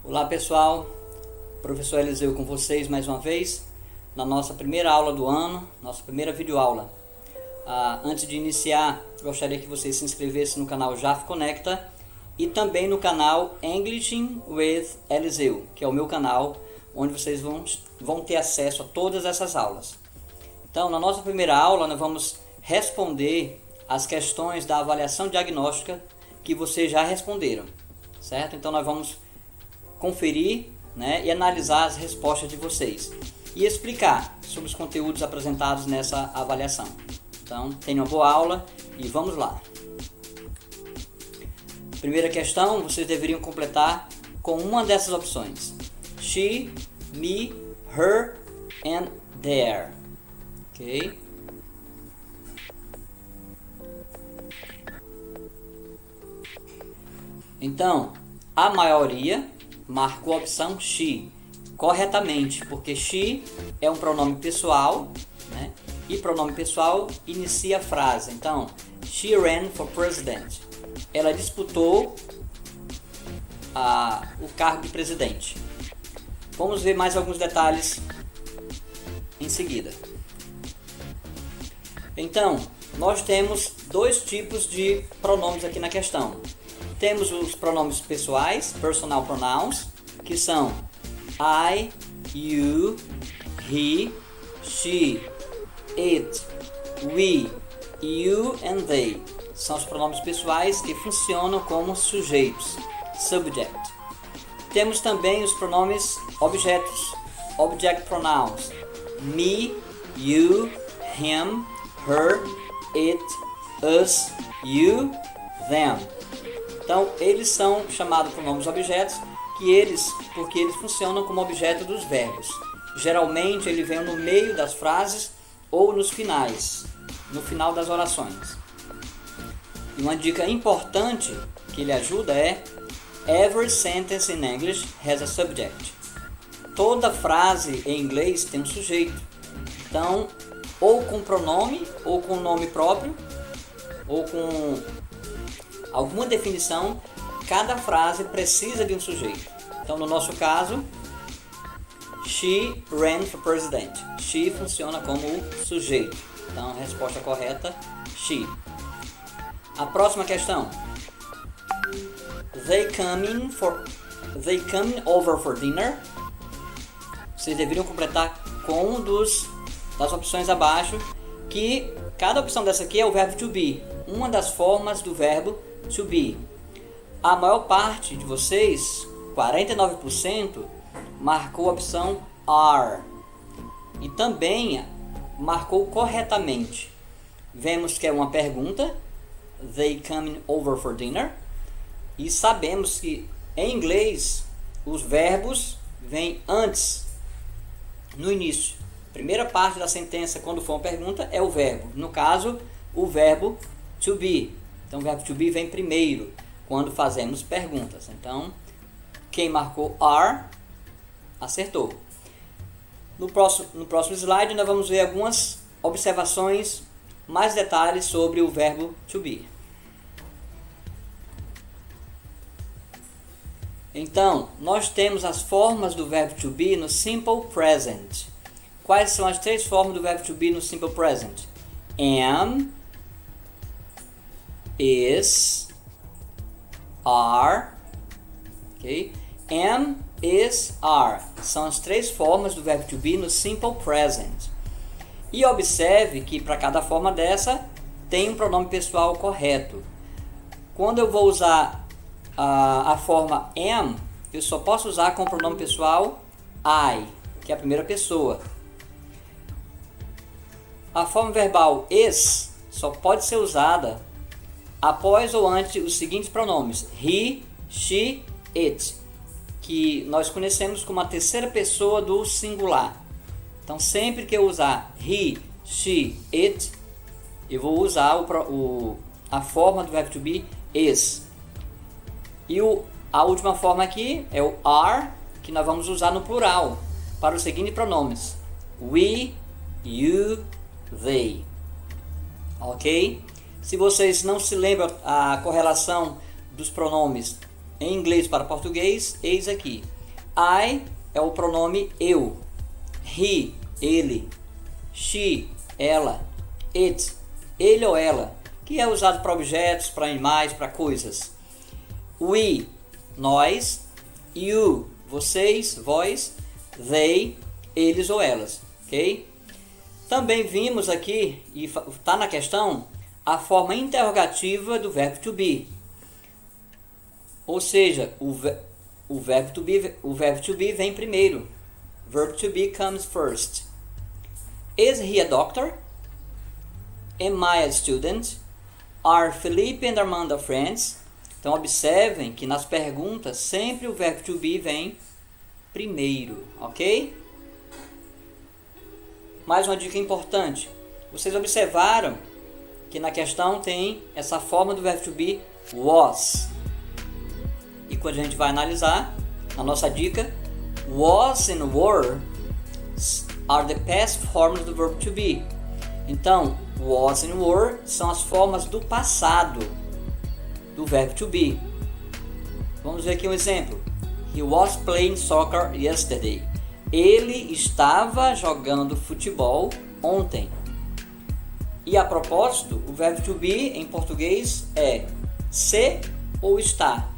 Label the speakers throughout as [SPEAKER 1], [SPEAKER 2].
[SPEAKER 1] Olá pessoal, professor Eliseu com vocês mais uma vez na nossa primeira aula do ano, nossa primeira videoaula. Antes de iniciar, gostaria que vocês se inscrevessem no canal JAF Conecta e também no canal Englishing with Eliseu, que é o meu canal onde vocês vão ter acesso a todas essas aulas. Então, na nossa primeira aula, nós vamos responder as questões da avaliação diagnóstica que vocês já responderam, certo? Então, nós vamos conferir, e analisar as respostas de vocês e explicar sobre os conteúdos apresentados nessa avaliação. Então, tenha uma boa aula e vamos lá. Primeira questão, vocês deveriam completar com uma dessas opções: she, me, her and their. Ok? Então, a maioria marcou a opção she corretamente, porque she é um pronome pessoal, e pronome pessoal inicia a frase. Então, she ran for president. Ela disputou o cargo de presidente. Vamos ver mais alguns detalhes em seguida. Então, nós temos dois tipos de pronomes aqui na questão. Temos os pronomes pessoais, personal pronouns, que são I, you, he, she, it, we, you and they. São os pronomes pessoais que funcionam como sujeitos, subject. Temos também os pronomes objetos, object pronouns, me, you, him, her, it, us, you, them. Então, eles são chamados pronomes objetos, porque eles funcionam como objeto dos verbos. Geralmente, ele vem no meio das frases ou nos finais, no final das orações. E uma dica importante que ele ajuda é: every sentence in English has a subject. Toda frase em inglês tem um sujeito. Então, ou com pronome, ou com nome próprio, ou com alguma definição, cada frase precisa de um sujeito. Então, no nosso caso, she ran for president. She funciona como sujeito. Então, a resposta correta, she. A próxima questão. They coming over for dinner. Vocês deveriam completar com um das opções abaixo, que cada opção dessa aqui é o verbo to be, uma das formas do verbo to be. A maior parte de vocês, 49%, marcou a opção are e também marcou corretamente. Vemos que é uma pergunta, they coming over for dinner, e sabemos que em inglês os verbos vêm antes, no início. Primeira parte da sentença, quando for uma pergunta, é o verbo. No caso, o verbo to be. Então, o verbo to be vem primeiro, quando fazemos perguntas. Então, quem marcou are, acertou. No próximo slide, nós vamos ver algumas observações, mais detalhes sobre o verbo to be. Então, nós temos as formas do verbo to be no simple present. Quais são as três formas do verbo to be no simple present? Am, is, are. Okay? Am, is, are. São as três formas do verbo to be no simple present. E observe que para cada forma dessa tem um pronome pessoal correto. Quando eu vou usar a forma am, eu só posso usar com o pronome pessoal I, que é a primeira pessoa. A forma verbal is só pode ser usada após ou antes os seguintes pronomes: he, she, it, que nós conhecemos como a terceira pessoa do singular. Então, sempre que eu usar he, she, it, eu vou usar a forma do verbo to be is. E a última forma aqui é o are, que nós vamos usar no plural para os seguintes pronomes: we, you, they. Ok? Se vocês não se lembram a correlação dos pronomes em inglês para português, eis aqui. I é o pronome eu. He, ele. She, ela. It, ele ou ela, que é usado para objetos, para animais, para coisas. We, nós. You, vocês, vós. They, eles ou elas, ok? Também vimos aqui, e está na questão, a forma interrogativa do verbo to be. Ou seja, o verbo to be vem primeiro. Verb to be comes first. Is he a doctor? Am I a student? Are Felipe and Armando friends? Então observem que nas perguntas sempre o verbo to be vem primeiro, ok? Mais uma dica importante. Vocês observaram que na questão tem essa forma do verbo to be was. E quando a gente vai analisar, a nossa dica, was and were are the past forms do verb to be. Então, was and were são as formas do passado do verbo to be. Vamos ver aqui um exemplo. He was playing soccer yesterday. Ele estava jogando futebol ontem. E a propósito, o verbo to be em português é se ou está.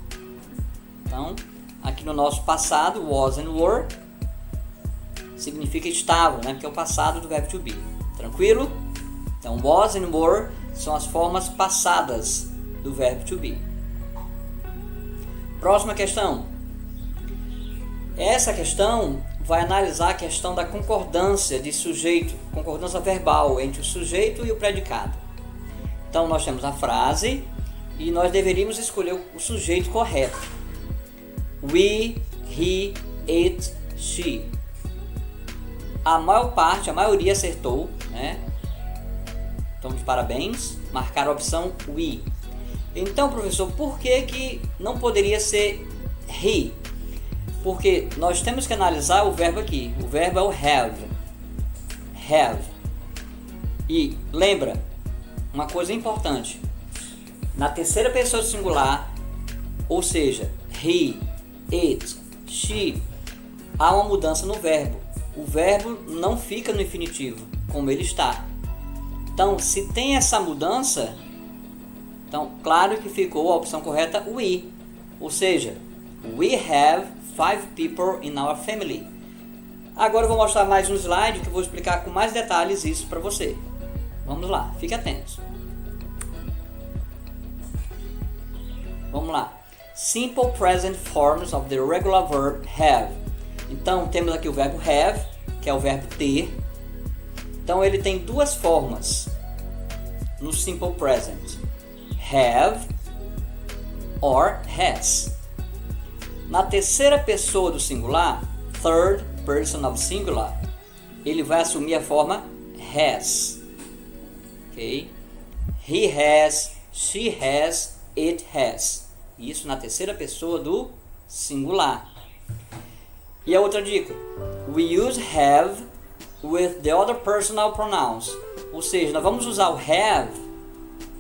[SPEAKER 1] Então, aqui no nosso passado, was and were significa estava, né? Porque é o passado do verbo to be. Tranquilo? Então, was and were são as formas passadas do verbo to be. Próxima questão. Essa questão vai analisar a questão da concordância de sujeito, concordância verbal entre o sujeito e o predicado. Então, nós temos a frase e nós deveríamos escolher o sujeito correto. We, he, it, she. A maioria acertou, né? Então, de parabéns, marcaram a opção we. Então, professor, por que não poderia ser he? Porque nós temos que analisar o verbo aqui. O verbo é o have. Have. E lembra, uma coisa importante. Na terceira pessoa singular, ou seja, he, it, she, há uma mudança no verbo. O verbo não fica no infinitivo, como ele está. Então, se tem essa mudança, então, claro que ficou a opção correta, we. Ou seja, we have 5 people in our family. Agora eu vou mostrar mais um slide que eu vou explicar com mais detalhes isso para você. Vamos lá, fique atento. Vamos lá. Simple present forms of the regular verb have. Então, temos aqui o verbo have, que é o verbo ter. Então, ele tem duas formas no simple present. Have or has. Na terceira pessoa do singular, third person of singular, ele vai assumir a forma has. Ok? He has, she has, it has. Isso na terceira pessoa do singular. E a outra dica, we use have with the other personal pronouns. Ou seja, nós vamos usar o have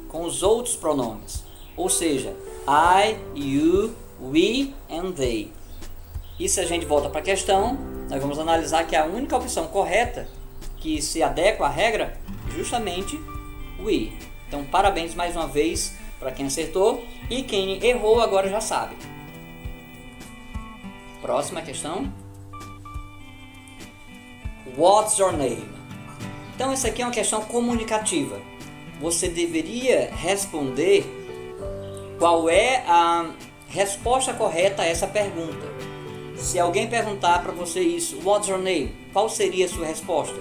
[SPEAKER 1] com os outros pronomes. Ou seja, I, you, we and they. E se a gente volta para a questão, nós vamos analisar que a única opção correta que se adequa à regra é justamente we. Então, parabéns mais uma vez para quem acertou e quem errou agora já sabe. Próxima questão. What's your name? Então, essa aqui é uma questão comunicativa. Você deveria responder qual é a resposta correta a essa pergunta. Se alguém perguntar para você isso, what's your name? Qual seria a sua resposta?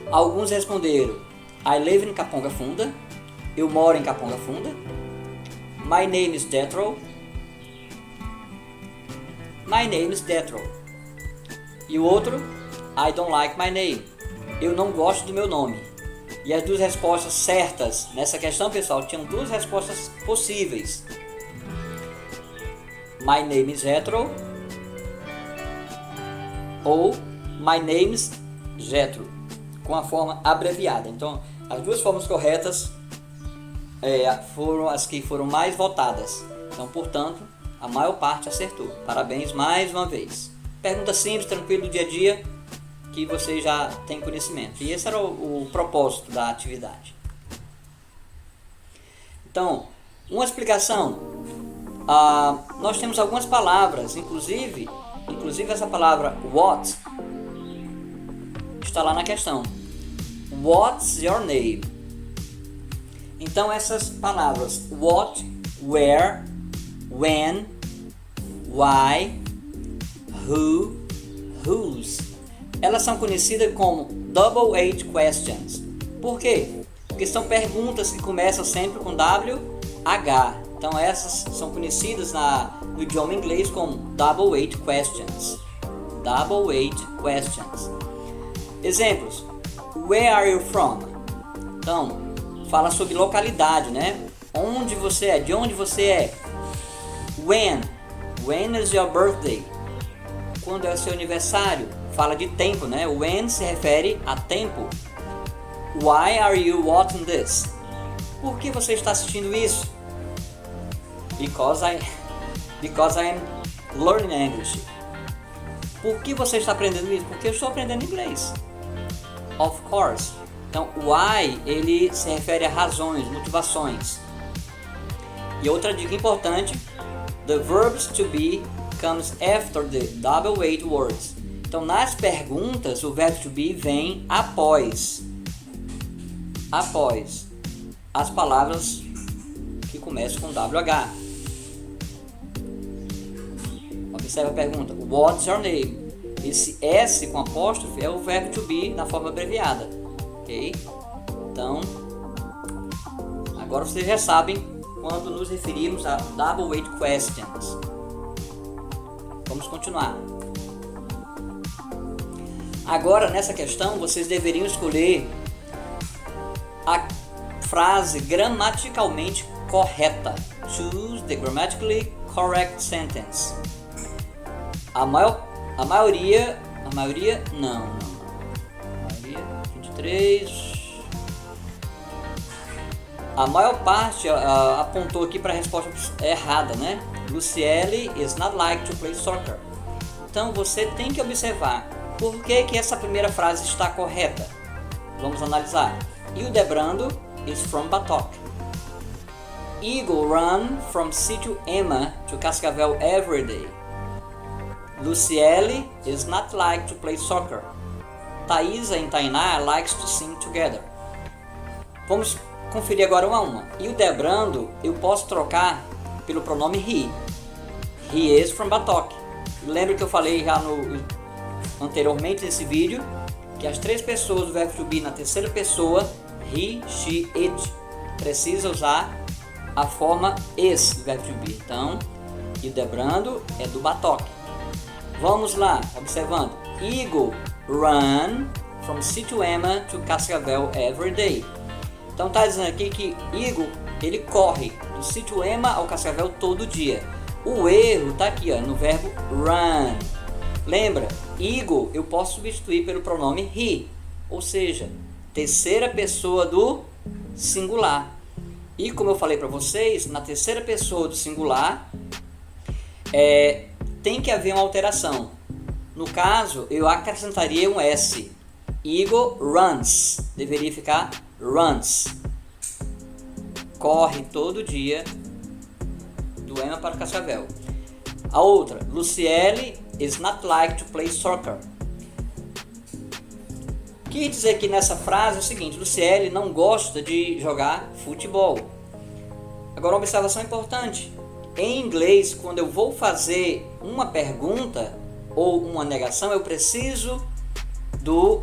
[SPEAKER 1] Alguns responderam, I live in Caponga Funda. Eu moro em Caponga Funda. My name is Jethro. My name is Jethro. E o outro, I don't like my name. Eu não gosto do meu nome. E as duas respostas certas nessa questão, pessoal, tinham duas respostas possíveis. My name is Jethro ou My name is Jethro, com a forma abreviada. Então, as duas formas corretas foram as que foram mais votadas. Então, portanto, a maior parte acertou. Parabéns mais uma vez. Pergunta simples, tranquilo do dia a dia, que você já tem conhecimento. E esse era o propósito da atividade. Então, uma explicação. Nós temos algumas palavras, inclusive essa palavra what está lá na questão. What's your name? Então essas palavras what, where, when, why, who, whose, elas são conhecidas como double H questions. Por quê? Porque são perguntas que começam sempre com WH. Então essas são conhecidas no idioma inglês como double H questions. Double H questions. Exemplos. Where are you from? Então, fala sobre localidade, né? Onde você é? De onde você é? When? When is your birthday? Quando é o seu aniversário? Fala de tempo, né? When se refere a tempo. Why are you watching this? Por que você está assistindo isso? Because I am learning English. Por que você está aprendendo isso? Porque eu estou aprendendo inglês. Of course. Então, why, ele se refere a razões, motivações. E outra dica importante, the verbs to be comes after the double H words. Então, nas perguntas, o verbo to be vem após as palavras que começam com WH. Observe a pergunta, what's your name? Esse S com apóstrofe é o verbo to be na forma abreviada, ok? Então, agora vocês já sabem quando nos referimos a double H questions. Vamos continuar. Agora, nessa questão, vocês deveriam escolher a frase gramaticalmente correta. Choose the grammatically correct sentence. A maioria, não. A maioria, 23. A maior parte apontou aqui para a resposta errada, né? Luciele is not like to play soccer. Então você tem que observar por que essa primeira frase está correta. Vamos analisar. Hildebrando is from Batoque. Eagle run from Sítio Emma to Cascavel every day. Luciele is not like to play soccer. Thaisa e Tainá likes to sing together. Vamos conferir agora uma a uma. Hildebrando eu posso trocar pelo pronome he. He is from Batoque. Lembra que eu falei já anteriormente nesse vídeo que as três pessoas do verbo to be na terceira pessoa, he, she, it, precisa usar a forma is do verbo to be. Então, Hildebrando é do Batoque. Vamos lá, observando. Eagle run from Sítio Emma to Cascavel every day. Então está dizendo aqui que Eagle, ele corre do Sítio Emma ao Cascavel todo dia. O erro está aqui, no verbo run. Lembra? Eagle eu posso substituir pelo pronome he, ou seja, terceira pessoa do singular. E como eu falei para vocês, na terceira pessoa do singular tem que haver uma alteração. No caso, eu acrescentaria um S. Eagle runs. Deveria ficar runs. Corre todo dia do Emma para o Cascavel. A outra, Luciele is not like to play soccer. O que dizer aqui nessa frase é o seguinte: Luciele não gosta de jogar futebol. Agora, uma observação importante. Em inglês, quando eu vou fazer uma pergunta ou uma negação, eu preciso do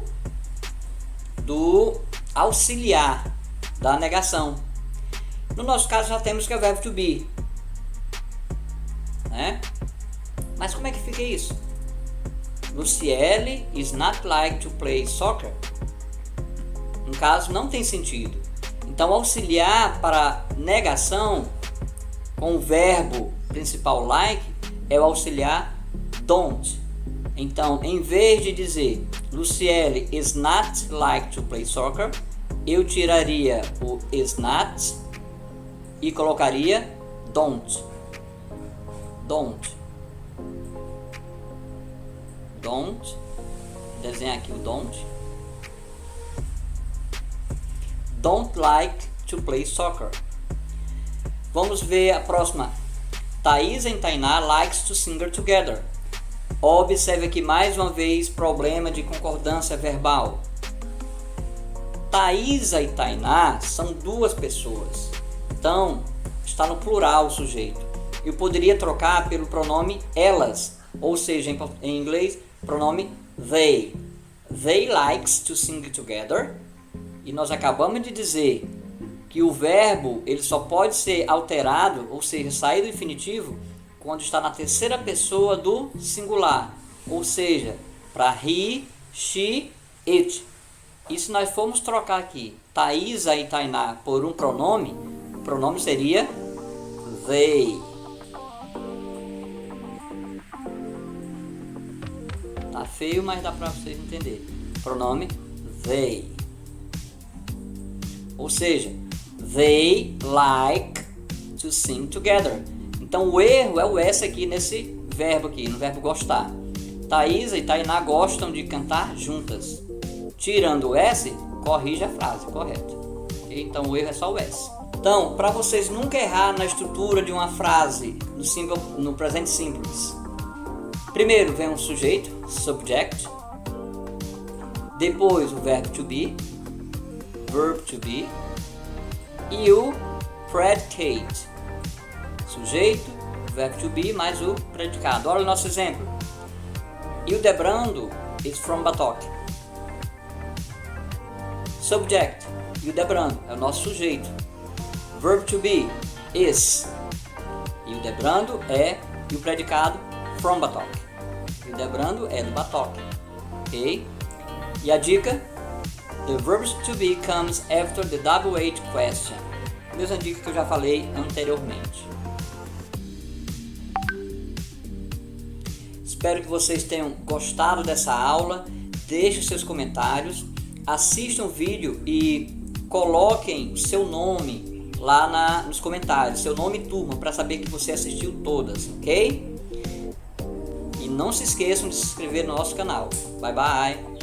[SPEAKER 1] auxiliar da negação. No nosso caso, já temos que é o verbo to be, né? Mas como é que fica isso? Luciele is not like to play soccer. No caso, não tem sentido. Então, auxiliar para negação com o verbo principal like é o auxiliar don't. Então, em vez de dizer Luciele is not like to play soccer, eu tiraria o is not e colocaria don't. Don't. Don't. Desenhar aqui o don't. Don't like to play soccer. Vamos ver a próxima. Thaisa e Tainá likes to sing together. Observe aqui mais uma vez problema de concordância verbal. Thaisa e Tainá são duas pessoas. Então, está no plural o sujeito. Eu poderia trocar pelo pronome elas, ou seja, em inglês, pronome they. They likes to sing together. E nós acabamos de dizer que o verbo ele só pode ser alterado, ou seja, sair do infinitivo, quando está na terceira pessoa do singular. Ou seja, para he, she, it. E se nós formos trocar aqui Thaisa e Tainá por um pronome, o pronome seria they. Tá feio, mas dá para vocês entenderem. Pronome they. Ou seja, they like to sing together. Então o erro é o S aqui nesse verbo aqui, no verbo gostar. Thaisa e Tainá gostam de cantar juntas. Tirando o S, corrige a frase, correto. Okay? Então o erro é só o S. Então, para vocês nunca errar na estrutura de uma frase no presente simples. Primeiro vem um sujeito, subject. Depois o verbo to be, verb to be. E o predicate. Sujeito, verbo to be mais o predicado. Olha o nosso exemplo. Hildebrando is from Batoque. Subject, Hildebrando é o nosso sujeito. Verb to be is. Hildebrando é e o predicado from Batoque. Hildebrando é do Batoque. Ok? E a dica? The verb to be comes after the WH question. Mesma dica que eu já falei anteriormente. Espero que vocês tenham gostado dessa aula. Deixem seus comentários. Assistam o vídeo e coloquem o seu nome lá nos comentários. Seu nome e turma para saber que você assistiu todas, ok? E não se esqueçam de se inscrever no nosso canal. Bye bye!